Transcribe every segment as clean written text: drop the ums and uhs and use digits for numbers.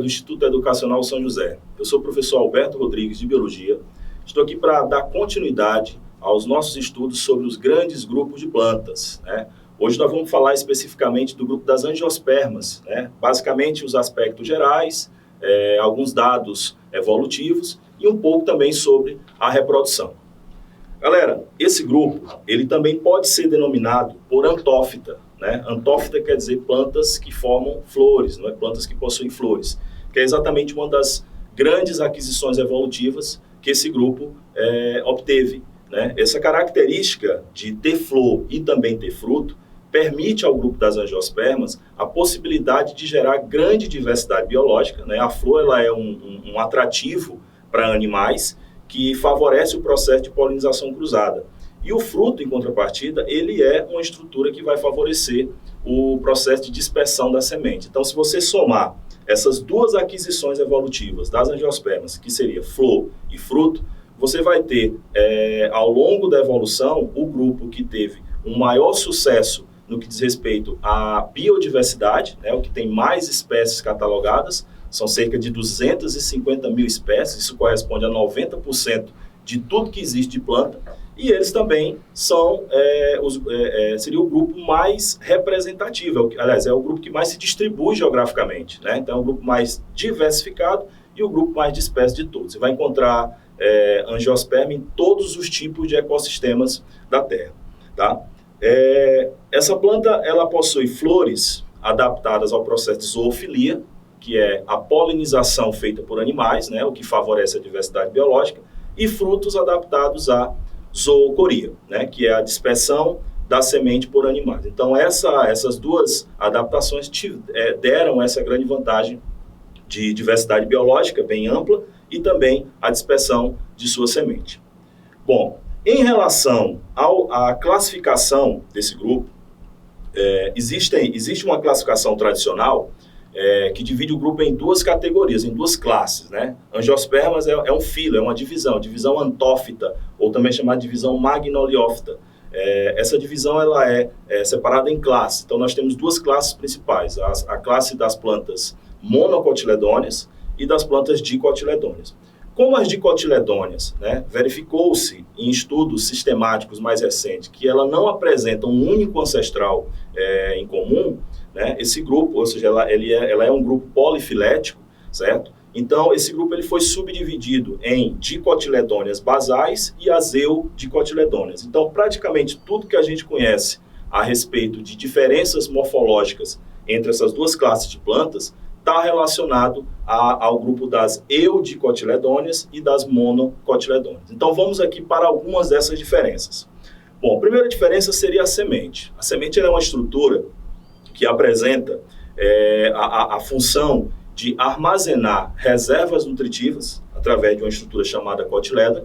do Instituto Educacional São José. Eu sou o professor Alberto Rodrigues, de Biologia. Estou aqui para dar continuidade aos nossos estudos sobre os grandes grupos de plantas, né? Hoje nós vamos falar especificamente do grupo das angiospermas, né? Basicamente os aspectos gerais, alguns dados evolutivos e um pouco também sobre a reprodução. Galera, esse grupo, ele também pode ser denominado por antófita, né? Antófita quer dizer plantas que formam flores, não é? Plantas que possuem flores, que é exatamente uma das grandes aquisições evolutivas que esse grupo obteve, né? Essa característica de ter flor e também ter fruto permite ao grupo das angiospermas a possibilidade de gerar grande diversidade biológica, né? A flor ela é um atrativo para animais que favorece o processo de polinização cruzada. E o fruto, em contrapartida, ele é uma estrutura que vai favorecer o processo de dispersão da semente. Então, se você somar essas duas aquisições evolutivas das angiospermas, que seria flor e fruto, você vai ter, ao longo da evolução, o grupo que teve um maior sucesso no que diz respeito à biodiversidade, né, o que tem mais espécies catalogadas, são cerca de 250 mil espécies, isso corresponde a 90% de tudo que existe de planta, e eles também são, seria o grupo mais representativo, aliás, é o grupo que mais se distribui geograficamente, né? Então é o grupo mais diversificado e o grupo mais disperso de todos. Você vai encontrar angiosperma em todos os tipos de ecossistemas da Terra, tá? Essa planta, ela possui flores adaptadas ao processo de zoofilia, que é a polinização feita por animais, né, o que favorece a diversidade biológica, e frutos adaptados à zoocoria, né, que é a dispersão da semente por animais. Então, essas duas adaptações deram essa grande vantagem de diversidade biológica bem ampla e também a dispersão de sua semente. Bom, em relação à classificação desse grupo, existe uma classificação tradicional que divide o grupo em duas categorias, em duas classes, né? Angiospermas é um filo, é uma divisão antófita, ou também chamada de divisão magnoliófita. Essa divisão ela é separada em classes. Então, nós temos duas classes principais, a classe das plantas monocotiledôneas e das plantas dicotiledôneas. Como as dicotiledôneas, né, verificou-se em estudos sistemáticos mais recentes que ela não apresenta um único ancestral em comum, né, esse grupo, ou seja, ela é um grupo polifilético, certo? Então, esse grupo ele foi subdividido em dicotiledôneas basais e as eudicotiledôneas. Então, praticamente tudo que a gente conhece a respeito de diferenças morfológicas entre essas duas classes de plantas está relacionado ao grupo das eudicotiledôneas e das monocotiledôneas. Então, vamos aqui para algumas dessas diferenças. Bom, a primeira diferença seria a semente. A semente é uma estrutura que apresenta a função de armazenar reservas nutritivas através de uma estrutura chamada cotiledra,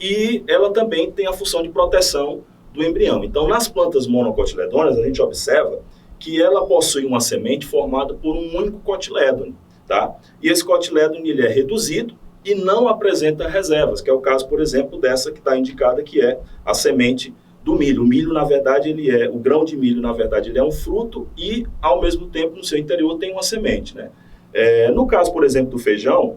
e ela também tem a função de proteção do embrião. Então, nas plantas monocotiledôneas, a gente observa que ela possui uma semente formada por um único cotilédone, tá? E esse cotilédone ele é reduzido e não apresenta reservas, que é o caso, por exemplo, dessa que está indicada, que é a semente do milho. O milho, na verdade, o grão de milho, na verdade, ele é um fruto e, ao mesmo tempo, no seu interior tem uma semente, né? No caso, por exemplo, do feijão,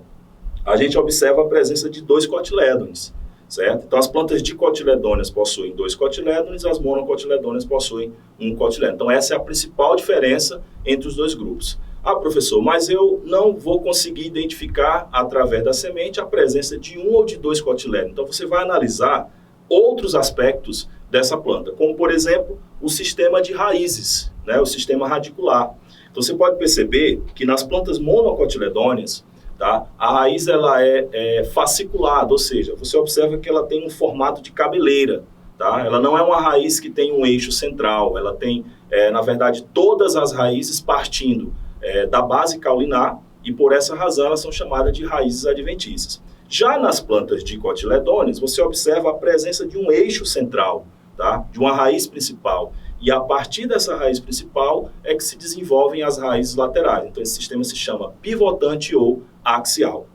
a gente observa a presença de dois cotilédones, certo? Então, as plantas dicotiledôneas possuem dois cotilédones, as monocotiledôneas possuem um cotilédone. Então, essa é a principal diferença entre os dois grupos. Ah, professor, mas eu não vou conseguir identificar, através da semente, a presença de um ou de dois cotilédones. Então, você vai analisar outros aspectos dessa planta, como, por exemplo, o sistema de raízes, né, o sistema radicular. Então, você pode perceber que nas plantas monocotiledôneas, tá, a raiz ela é fasciculada, ou seja, você observa que ela tem um formato de cabeleira, tá? Ela não é uma raiz que tem um eixo central, ela tem, na verdade, todas as raízes partindo da base caulinar, e por essa razão elas são chamadas de raízes adventícias. Já nas plantas dicotiledôneas, você observa a presença de um eixo central, tá? De uma raiz principal. E a partir dessa raiz principal é que se desenvolvem as raízes laterais. Então, esse sistema se chama pivotante ou axial.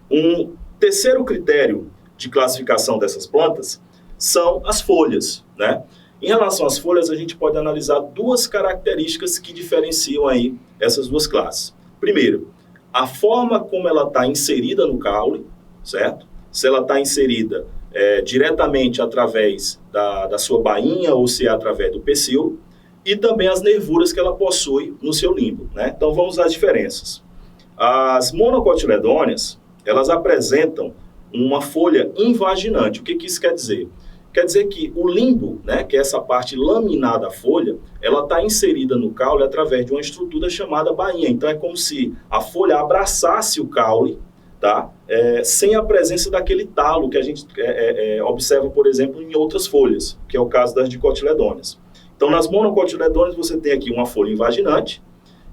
Um terceiro critério de classificação dessas plantas são as folhas, né? Em relação às folhas, a gente pode analisar duas características que diferenciam aí essas duas classes. Primeiro, a forma como ela está inserida no caule, certo? Se ela está inserida diretamente através da sua bainha ou se é através do pecíolo, e também as nervuras que ela possui no seu limbo, né? Então vamos às diferenças. As monocotiledôneas, elas apresentam uma folha invaginante. O que isso quer dizer? Quer dizer que o limbo, né, que é essa parte laminar da folha, ela está inserida no caule através de uma estrutura chamada bainha. Então é como se a folha abraçasse o caule, tá? Sem a presença daquele talo que a gente observa, por exemplo, em outras folhas, que é o caso das dicotiledôneas. Então, nas monocotiledôneas, você tem aqui uma folha invaginante,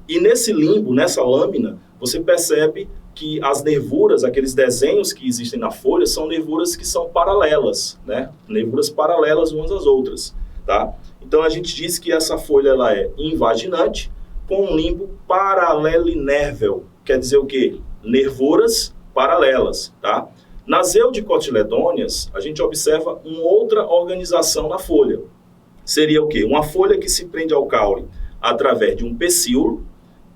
e nesse limbo, nessa lâmina, você percebe que as nervuras, aqueles desenhos que existem na folha, são nervuras que são paralelas, né? Nervuras paralelas umas às outras, tá? Então, a gente diz que essa folha ela é invaginante com um limbo paralelinérvel. Quer dizer o quê? Nervuras paralelas, tá? Nas eudicotiledôneas, a gente observa uma outra organização na folha. Seria o quê? Uma folha que se prende ao caule através de um pecíolo,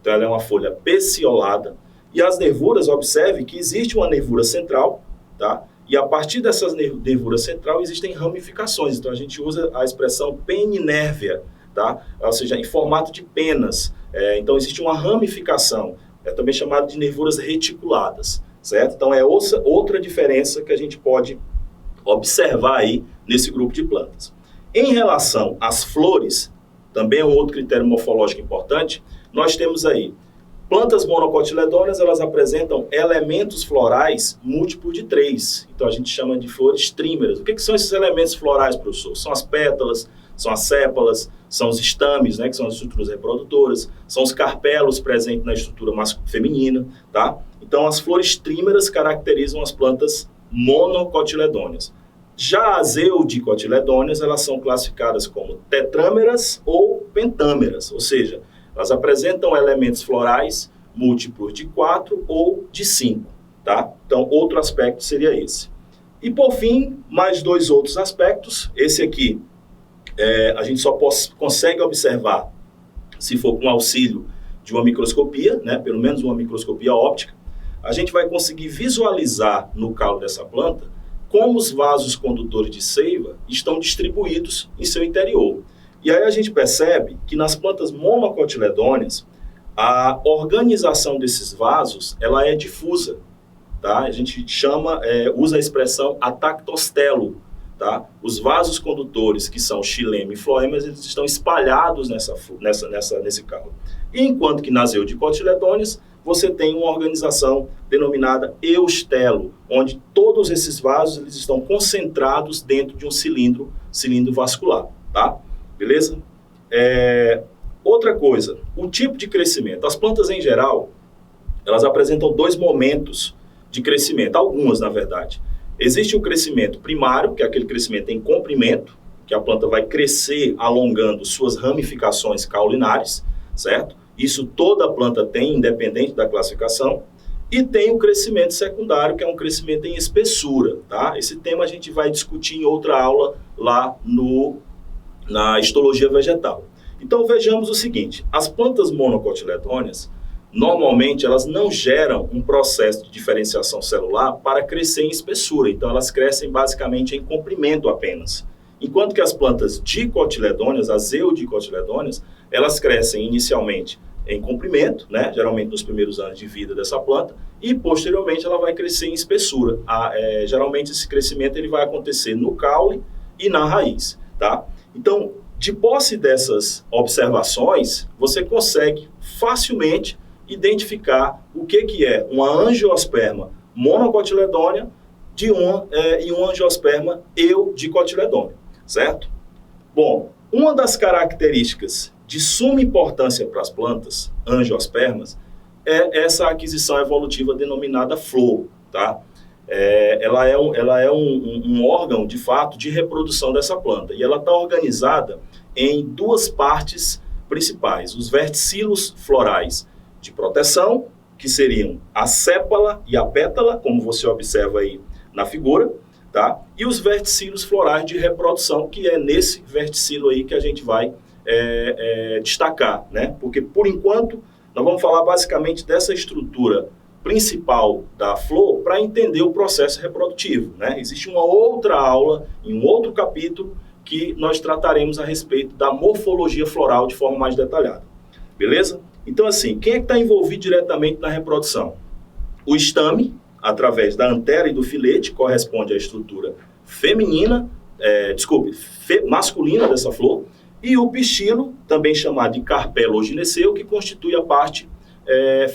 então ela é uma folha peciolada, e as nervuras, observe que existe uma nervura central, tá? E a partir dessas nervuras central existem ramificações, então a gente usa a expressão peninérvia, tá? Ou seja, em formato de penas. Então existe uma ramificação, é também chamado de nervuras reticuladas, certo? Então é outra diferença que a gente pode observar aí nesse grupo de plantas. Em relação às flores, também é um outro critério morfológico importante, nós temos aí plantas monocotiledôneas, elas apresentam elementos florais múltiplos de 3. Então a gente chama de flores trímeras. O que são esses elementos florais, professor? São as pétalas, são as sépalas, são os estames, né, que são as estruturas reprodutoras, são os carpelos presentes na estrutura feminina, tá? Então as flores trímeras caracterizam as plantas monocotiledôneas. Já as eudicotiledôneas, elas são classificadas como tetrâmeras ou pentâmeras, ou seja, elas apresentam elementos florais múltiplos de 4 ou de 5, tá? Então, outro aspecto seria esse. E, por fim, mais 2 outros aspectos. Esse aqui, a gente só consegue observar se for com auxílio de uma microscopia, né? Pelo menos uma microscopia óptica. A gente vai conseguir visualizar no caule dessa planta como os vasos condutores de seiva estão distribuídos em seu interior. E aí a gente percebe que nas plantas monocotiledôneas, a organização desses vasos, ela é difusa, tá? A gente usa a expressão atactostelo, tá? Os vasos condutores, que são xilema e floema, eles estão espalhados nesse caule. E enquanto que nas eudicotiledôneas, você tem uma organização denominada eustelo, onde todos esses vasos eles estão concentrados dentro de um cilindro vascular, tá? Beleza? Outra coisa, o tipo de crescimento. As plantas, em geral, elas apresentam 2 momentos de crescimento, algumas, na verdade. Existe o crescimento primário, que é aquele crescimento em comprimento, que a planta vai crescer alongando suas ramificações caulinares, certo? Isso toda planta tem, independente da classificação. E tem o crescimento secundário, que é um crescimento em espessura, tá? Esse tema a gente vai discutir em outra aula lá na histologia vegetal. Então vejamos o seguinte, as plantas monocotiledôneas, normalmente elas não geram um processo de diferenciação celular para crescer em espessura, então elas crescem basicamente em comprimento apenas. Enquanto que as plantas dicotiledôneas, as eudicotiledôneas, elas crescem inicialmente em comprimento, né, geralmente nos primeiros anos de vida dessa planta, e posteriormente ela vai crescer em espessura. Geralmente esse crescimento ele vai acontecer no caule e na raiz, tá? Então, de posse dessas observações, você consegue facilmente identificar o que é uma angiosperma monocotiledônea e uma angiosperma eudicotiledônea, certo? Bom, uma das características de suma importância para as plantas angiospermas é essa aquisição evolutiva denominada flor, tá? Ela é um órgão, de fato, de reprodução dessa planta. E ela está organizada em 2 partes principais. Os verticilos florais de proteção, que seriam a sépala e a pétala, como você observa aí na figura, tá? E os verticilos florais de reprodução, que é nesse verticilo aí que a gente vai destacar, né? Porque, por enquanto, nós vamos falar basicamente dessa estrutura principal da flor para entender o processo reprodutivo, né? Existe uma outra aula, em um outro capítulo, que nós trataremos a respeito da morfologia floral de forma mais detalhada. Beleza? Então, assim, quem é que está envolvido diretamente na reprodução? O estame, através da antera e do filete, corresponde à estrutura feminina, masculina dessa flor, e o pistilo, também chamado de carpelo ou gineceu, que constitui a parte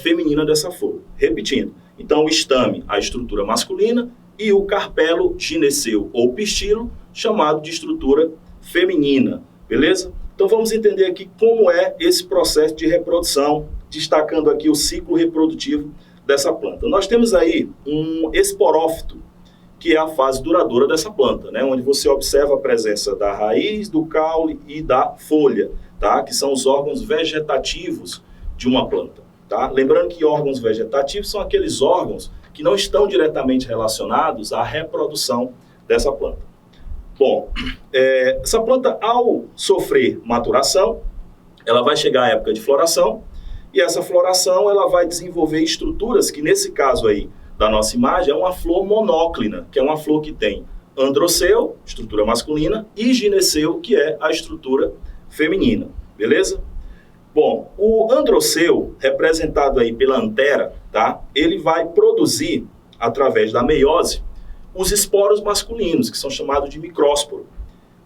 feminina dessa flor. Repetindo, então o estame, a estrutura masculina, e o carpelo, gineceu ou pistilo, chamado de estrutura feminina, beleza? Então vamos entender aqui como é esse processo de reprodução, destacando aqui o ciclo reprodutivo dessa planta. Nós temos aí um esporófito, que é a fase duradoura dessa planta, né? Onde você observa a presença da raiz, do caule e da folha, tá? Que são os órgãos vegetativos de uma planta. Tá? Lembrando que órgãos vegetativos são aqueles órgãos que não estão diretamente relacionados à reprodução dessa planta. Bom, essa planta, ao sofrer maturação, ela vai chegar à época de floração, e essa floração ela vai desenvolver estruturas que, nesse caso aí da nossa imagem, é uma flor monóclina, que é uma flor que tem androceu, estrutura masculina, e gineceu, que é a estrutura feminina, beleza? Bom, o androceu, representado aí pela antera, tá? Ele vai produzir, através da meiose, os esporos masculinos, que são chamados de micrósporo.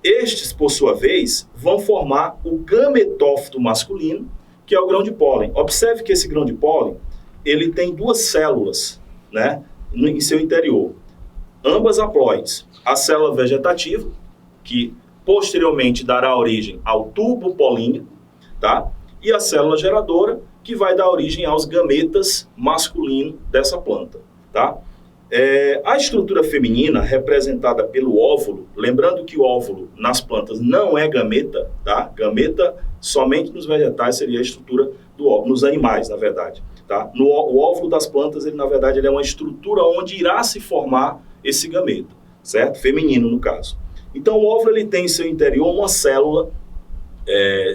Estes, por sua vez, vão formar o gametófito masculino, que é o grão de pólen. Observe que esse grão de pólen, ele tem duas células, né, em seu interior, ambas haploides. A célula vegetativa, que posteriormente dará origem ao tubo políneo, tá? E a célula geradora, que vai dar origem aos gametas masculinos dessa planta, tá? A estrutura feminina, representada pelo óvulo, lembrando que o óvulo nas plantas não é gameta, tá? Gameta somente nos vegetais seria a estrutura do óvulo, nos animais, na verdade, tá? O óvulo das plantas, ele, na verdade, ele é uma estrutura onde irá se formar esse gameta, certo? Feminino, no caso. Então, o óvulo, ele tem em seu interior uma célula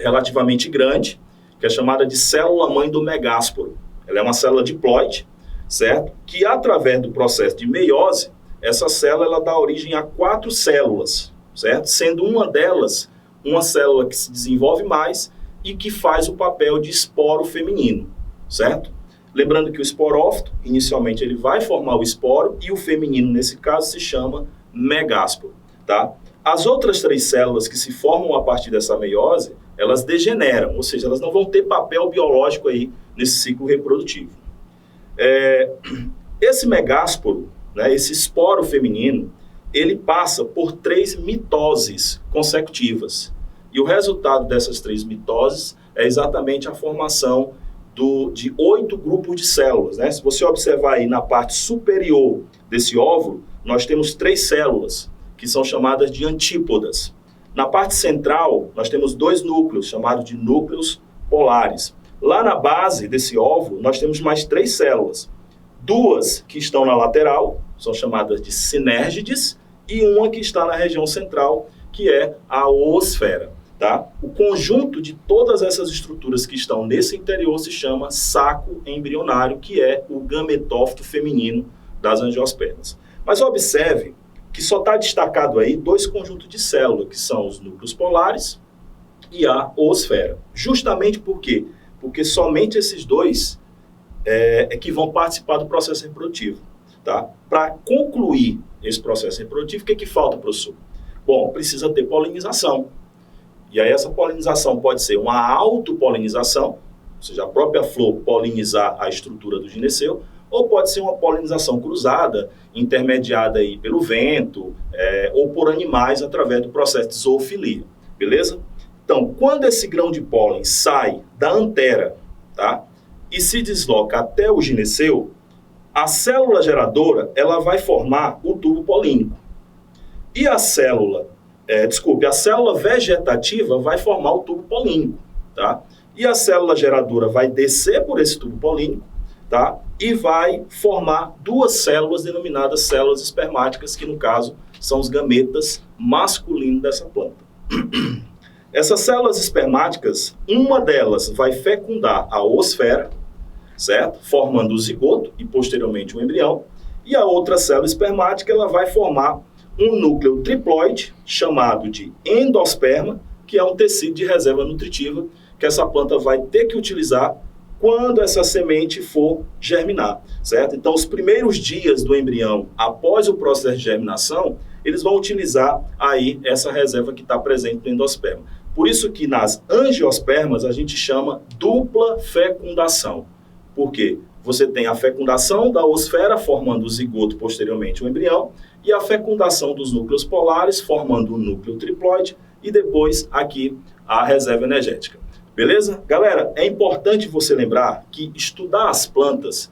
relativamente grande, que é chamada de célula-mãe do megásporo. Ela é uma célula diploide, certo? Que, através do processo de meiose, essa célula ela dá origem a 4 células, certo? Sendo uma delas uma célula que se desenvolve mais e que faz o papel de esporo feminino, certo? Lembrando que o esporófito, inicialmente, ele vai formar o esporo e o feminino, nesse caso, se chama megásporo, tá? As outras 3 células que se formam a partir dessa meiose, elas degeneram, ou seja, elas não vão ter papel biológico aí nesse ciclo reprodutivo. Esse megásporo, né, esse esporo feminino, ele passa por 3 mitoses consecutivas. E o resultado dessas 3 mitoses é exatamente a formação de 8 grupos de células, né? Se você observar aí na parte superior desse óvulo, nós temos 3 células, que são chamadas de antípodas. Na parte central, nós temos 2 núcleos, chamados de núcleos polares. Lá na base desse óvulo, nós temos mais 3 células. 2 que estão na lateral, são chamadas de sinérgides, e uma que está na região central, que é a oosfera, tá? O conjunto de todas essas estruturas que estão nesse interior se chama saco embrionário, que é o gametófito feminino das angiospermas. Mas observe que só está destacado aí 2 conjuntos de células, que são os núcleos polares e a oosfera. Justamente por quê? Porque somente esses 2 é que vão participar do processo reprodutivo, tá? Para concluir esse processo reprodutivo, o que falta, professor? Bom, precisa ter polinização. E aí essa polinização pode ser uma autopolinização, ou seja, a própria flor polinizar a estrutura do gineceu, ou pode ser uma polinização cruzada, intermediada aí pelo vento, ou por animais através do processo de zoofilia, beleza? Então, quando esse grão de pólen sai da antera, tá, e se desloca até o gineceu, a célula geradora ela vai formar o tubo polínico. E a célula vegetativa vai formar o tubo polínico, tá? E a célula geradora vai descer por esse tubo polínico, tá? E vai formar 2 células denominadas células espermáticas, que no caso são os gametas masculinos dessa planta. Essas células espermáticas, uma delas vai fecundar a oosfera, certo? Formando o zigoto e posteriormente o embrião. E a outra célula espermática, ela vai formar um núcleo triploide, chamado de endosperma, que é um tecido de reserva nutritiva que essa planta vai ter que utilizar quando essa semente for germinar, certo? Então, os primeiros dias do embrião, após o processo de germinação, eles vão utilizar aí essa reserva que está presente no endosperma. Por isso que nas angiospermas a gente chama dupla fecundação. Por quê? Você tem a fecundação da oosfera, formando o zigoto, posteriormente o embrião, e a fecundação dos núcleos polares, formando o núcleo triploide, e depois aqui a reserva energética. Beleza? Galera, é importante você lembrar que estudar as plantas,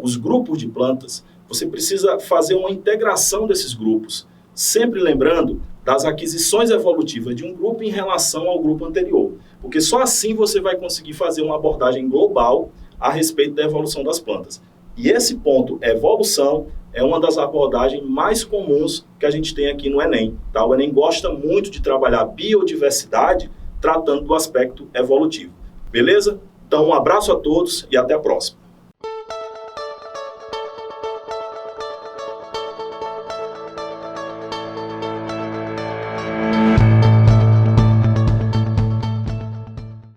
os grupos de plantas, você precisa fazer uma integração desses grupos, sempre lembrando das aquisições evolutivas de um grupo em relação ao grupo anterior, porque só assim você vai conseguir fazer uma abordagem global a respeito da evolução das plantas. E esse ponto, evolução, é uma das abordagens mais comuns que a gente tem aqui no Enem. Tá? O Enem gosta muito de trabalhar biodiversidade tratando do aspecto evolutivo. Beleza? Então, um abraço a todos e até a próxima.